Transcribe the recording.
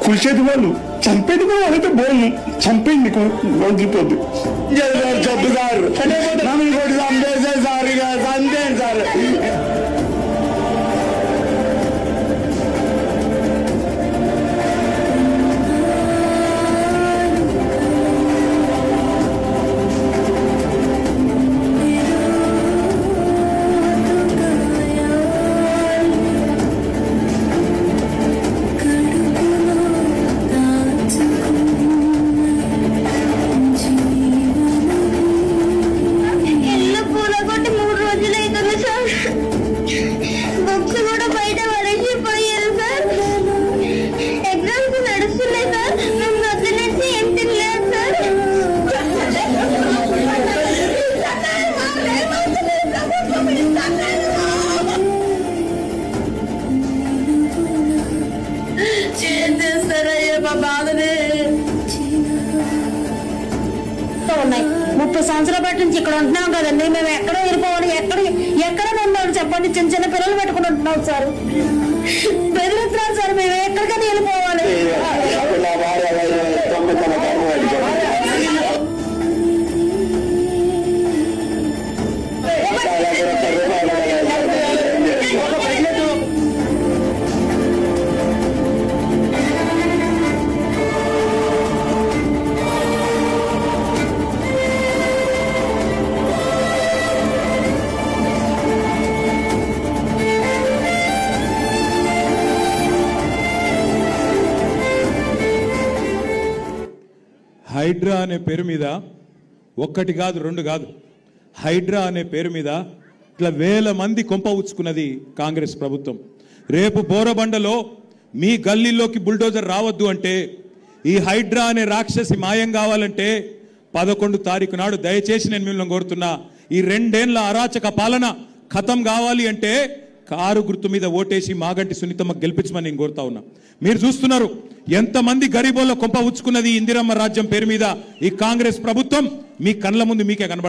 కులిచేది వాళ్ళు చంపేది కూడా వాళ్ళైతే బోల్ని చంపేయండి వదిలిపోద్దు చెప్పు సార్ నన్ను కూడా చంపేసే సార్ ఇక చంపేయండి సార్. ఉన్నాయి 30 సంవత్సరాల బట్టి నుంచి ఇక్కడ ఉంటున్నాం కదండి. మేము ఎక్కడో వెళ్ళిపోవాలి, ఎక్కడ ఉండాలి చెప్పండి. చిన్న చిన్న పిల్లలు పెట్టుకుని ఉంటున్నాం సార్, బెదిరిస్తున్నారు సార్. మేము ఎక్కడికైనా వెళ్ళిపోవాలి. హైడ్రా అనే పేరు మీద ఒక్కటి కాదు రెండు కాదు, హైడ్రా అనే పేరు మీద ఇట్లా వేల మంది కొంప ఉచ్చుకున్నది కాంగ్రెస్ ప్రభుత్వం. రేపు బోరబండలో మీ గల్లీలోకి బుల్డోజర్ రావద్దు అంటే, ఈ హైడ్రా అనే రాక్షసి మాయం కావాలంటే 11 తారీఖు నాడు దయచేసి నేను మిమ్మల్ని కోరుతున్నా, ఈ 2 ఏళ్ల అరాచక పాలన ఖతం కావాలి అంటే కారు గుర్తు మీద ఓటేసి మాగంటి సునీతమ్మకు గెలిపించమని నేను కోరుతా ఉన్నా. మీరు చూస్తున్నారు ఎంతమంది గరీబోళ్ళ కొంప ఉచ్చుకున్నది ఇందిరమ్మ రాజ్యం పేరు మీద ఈ కాంగ్రెస్ ప్రభుత్వం మీ కళ్ళ ముందు మీకే కనబడుతుంది.